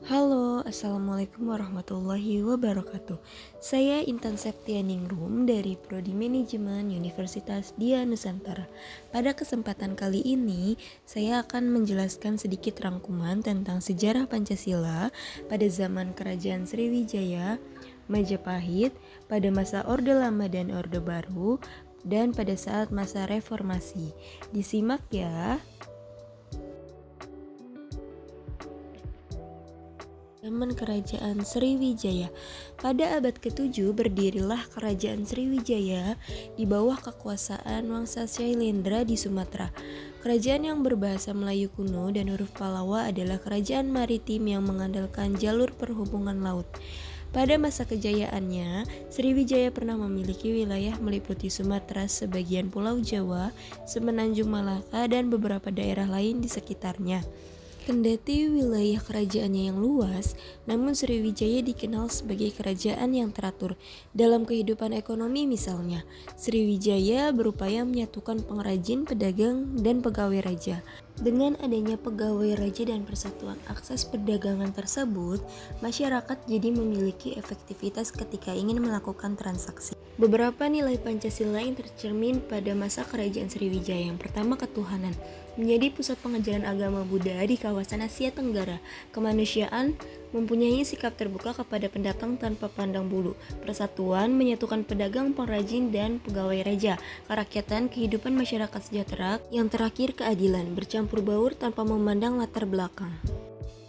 Halo, Assalamualaikum warahmatullahi wabarakatuh. Saya Intan Septianingrum dari Prodi Manajemen Universitas Dian Nusantara. Pada kesempatan kali ini, saya akan menjelaskan sedikit rangkuman tentang sejarah Pancasila pada zaman Kerajaan Sriwijaya, Majapahit, pada masa Orde Lama dan Orde Baru, dan pada saat masa reformasi. Disimak ya. Zaman Kerajaan Sriwijaya. Pada abad ke-7 berdirilah Kerajaan Sriwijaya di bawah kekuasaan Wangsa Syailendra di Sumatera. Kerajaan yang berbahasa Melayu kuno dan huruf Pallawa adalah kerajaan maritim yang mengandalkan jalur perhubungan laut. Pada masa kejayaannya, Sriwijaya pernah memiliki wilayah meliputi Sumatera, sebagian Pulau Jawa, Semenanjung Malaka, dan beberapa daerah lain di sekitarnya. Kendati wilayah kerajaannya yang luas, namun Sriwijaya dikenal sebagai kerajaan yang teratur. Dalam kehidupan ekonomi misalnya, Sriwijaya berupaya menyatukan pengrajin, pedagang, dan pegawai raja. Dengan adanya pegawai raja dan persatuan akses perdagangan tersebut, masyarakat jadi memiliki efektivitas ketika ingin melakukan transaksi. Beberapa nilai Pancasila yang tercermin pada masa Kerajaan Sriwijaya. Yang pertama, ketuhanan. Menjadi pusat pengajaran agama Buddha di kawasan Asia Tenggara. Kemanusiaan, mempunyai sikap terbuka kepada pendatang tanpa pandang bulu. Persatuan, menyatukan pedagang, pengrajin, dan pegawai raja. Kerakyatan, kehidupan masyarakat sejahtera. Yang terakhir, keadilan, bercampur baur tanpa memandang latar belakang.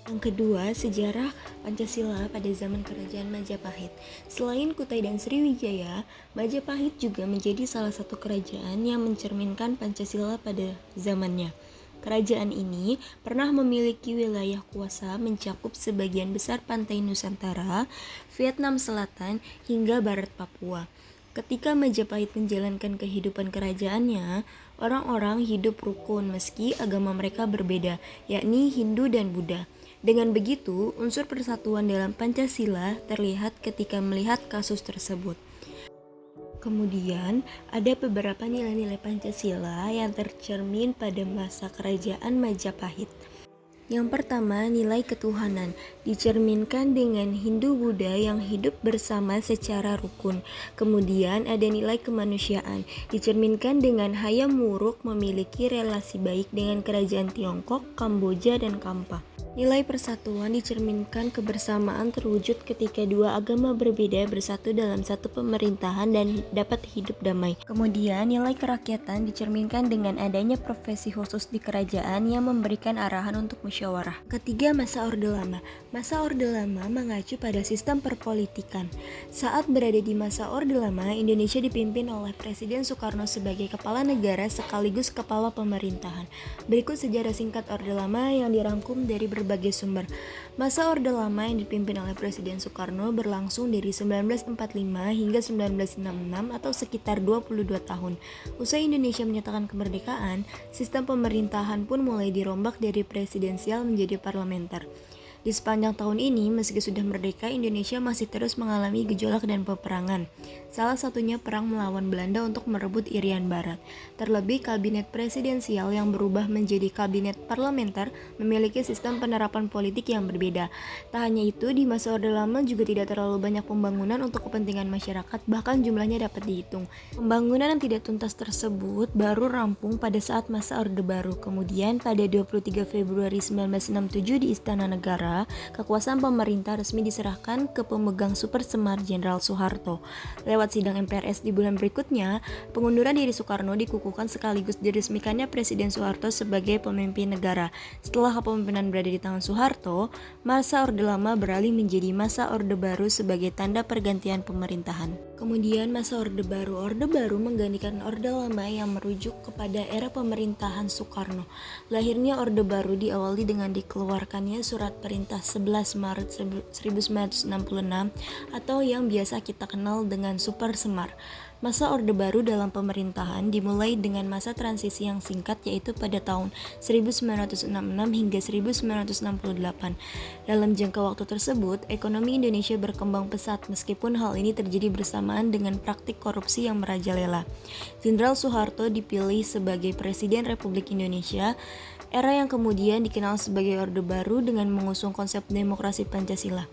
Yang kedua, sejarah Pancasila pada zaman Kerajaan Majapahit. Selain Kutai dan Sriwijaya, Majapahit juga menjadi salah satu kerajaan yang mencerminkan Pancasila pada zamannya. Kerajaan ini pernah memiliki wilayah kuasa mencakup sebagian besar pantai Nusantara, Vietnam Selatan, hingga barat Papua. Ketika Majapahit menjalankan kehidupan kerajaannya, orang-orang hidup rukun meski agama mereka berbeda, yakni Hindu dan Buddha. Dengan begitu, unsur persatuan dalam Pancasila terlihat ketika melihat kasus tersebut. Kemudian, ada beberapa nilai-nilai Pancasila yang tercermin pada masa Kerajaan Majapahit. Yang pertama, nilai ketuhanan dicerminkan dengan Hindu-Buddha yang hidup bersama secara rukun. Kemudian ada nilai kemanusiaan dicerminkan dengan Hayam Wuruk memiliki relasi baik dengan kerajaan Tiongkok, Kamboja, dan Kampa. Nilai persatuan dicerminkan kebersamaan terwujud ketika dua agama berbeda bersatu dalam satu pemerintahan dan dapat hidup damai. Kemudian nilai kerakyatan dicerminkan dengan adanya profesi khusus di kerajaan yang memberikan arahan untuk musyawarah. Ketiga, masa Orde Lama. Masa Orde Lama mengacu pada sistem perpolitikan. Saat berada di masa Orde Lama, Indonesia dipimpin oleh Presiden Soekarno sebagai kepala negara sekaligus kepala pemerintahan. Berikut sejarah singkat Orde Lama yang dirangkum dari berbagai sumber. Masa Orde Lama yang dipimpin oleh Presiden Soekarno berlangsung dari 1945 hingga 1966 atau sekitar 22 tahun. Usai Indonesia menyatakan kemerdekaan, sistem pemerintahan pun mulai dirombak dari presidensial menjadi parlementer. Di sepanjang tahun ini, meski sudah merdeka, Indonesia masih terus mengalami gejolak dan peperangan. Salah satunya perang melawan Belanda untuk merebut Irian Barat. Terlebih, kabinet presidensial yang berubah menjadi kabinet parlementer memiliki sistem penerapan politik yang berbeda. Tak hanya itu, di masa Orde Lama juga tidak terlalu banyak pembangunan untuk kepentingan masyarakat, bahkan jumlahnya dapat dihitung. Pembangunan yang tidak tuntas tersebut baru rampung pada saat masa Orde Baru. Kemudian, pada 23 Februari 1967 di Istana Negara, kekuasaan pemerintah resmi diserahkan ke pemegang Super Semar Jenderal Soeharto. Lewat sidang MPRS di bulan berikutnya, pengunduran diri Soekarno dikukuhkan sekaligus diresmikannya Presiden Soeharto sebagai pemimpin negara. Setelah kepemimpinan berada di tangan Soeharto, masa Orde Lama beralih menjadi masa Orde Baru sebagai tanda pergantian pemerintahan. Kemudian masa Orde Baru. Orde Baru menggantikan Orde Lama yang merujuk kepada era pemerintahan Soekarno. Lahirnya Orde Baru diawali dengan dikeluarkannya surat perintah 11 Maret 1966 atau yang biasa kita kenal dengan Super Semar. Masa Orde Baru dalam pemerintahan dimulai dengan masa transisi yang singkat yaitu pada tahun 1966 hingga 1968. Dalam jangka waktu tersebut, ekonomi Indonesia berkembang pesat meskipun hal ini terjadi bersamaan dengan praktik korupsi yang merajalela. Jenderal Soeharto dipilih sebagai Presiden Republik Indonesia, era yang kemudian dikenal sebagai Orde Baru dengan mengusung konsep demokrasi Pancasila.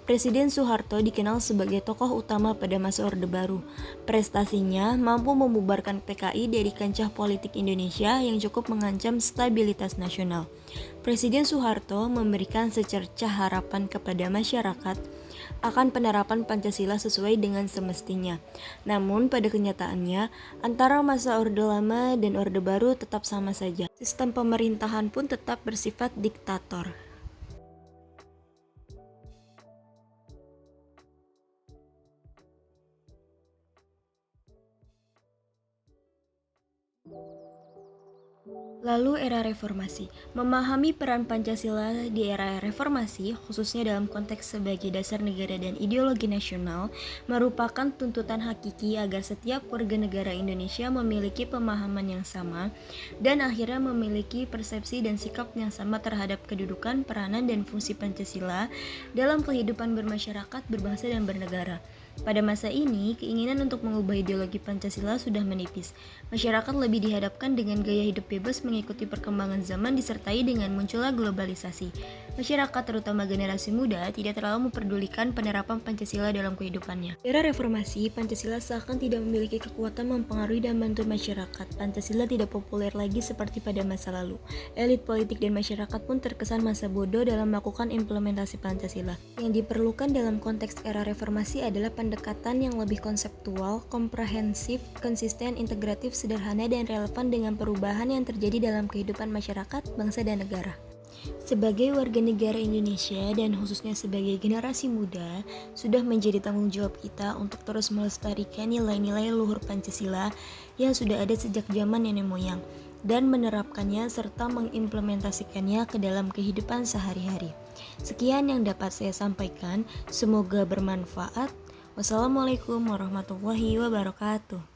Presiden Soeharto dikenal sebagai tokoh utama pada masa Orde Baru. Prestasinya mampu membubarkan PKI dari kancah politik Indonesia yang cukup mengancam stabilitas nasional. Presiden Soeharto memberikan secercah harapan kepada masyarakat akan penerapan Pancasila sesuai dengan semestinya. Namun pada kenyataannya, antara masa Orde Lama dan Orde Baru tetap sama saja. Sistem pemerintahan pun tetap bersifat diktator. Lalu era reformasi. Memahami peran Pancasila di era reformasi, khususnya dalam konteks sebagai dasar negara dan ideologi nasional, merupakan tuntutan hakiki agar setiap warga negara Indonesia memiliki pemahaman yang sama dan akhirnya memiliki persepsi dan sikap yang sama terhadap kedudukan, peranan, dan fungsi Pancasila dalam kehidupan bermasyarakat, berbangsa, dan bernegara. Pada masa ini, keinginan untuk mengubah ideologi Pancasila sudah menipis. Masyarakat lebih dihadapkan dengan gaya hidup bebas mengikuti perkembangan zaman disertai dengan munculnya globalisasi. Masyarakat, terutama generasi muda, tidak terlalu memperdulikan penerapan Pancasila dalam kehidupannya. Era reformasi, Pancasila seakan tidak memiliki kekuatan mempengaruhi dan membantu masyarakat. Pancasila tidak populer lagi seperti pada masa lalu. Elit politik dan masyarakat pun terkesan masa bodoh dalam melakukan implementasi Pancasila. Yang diperlukan dalam konteks era reformasi adalah pendekatan yang lebih konseptual, komprehensif, konsisten, integratif, sederhana, dan relevan dengan perubahan yang terjadi dalam kehidupan masyarakat, bangsa, dan negara. Sebagai warga negara Indonesia dan khususnya sebagai generasi muda, sudah menjadi tanggung jawab kita untuk terus melestarikan nilai-nilai luhur Pancasila yang sudah ada sejak zaman nenek moyang dan menerapkannya serta mengimplementasikannya ke dalam kehidupan sehari-hari. Sekian yang dapat saya sampaikan, semoga bermanfaat. Wassalamualaikum warahmatullahi wabarakatuh.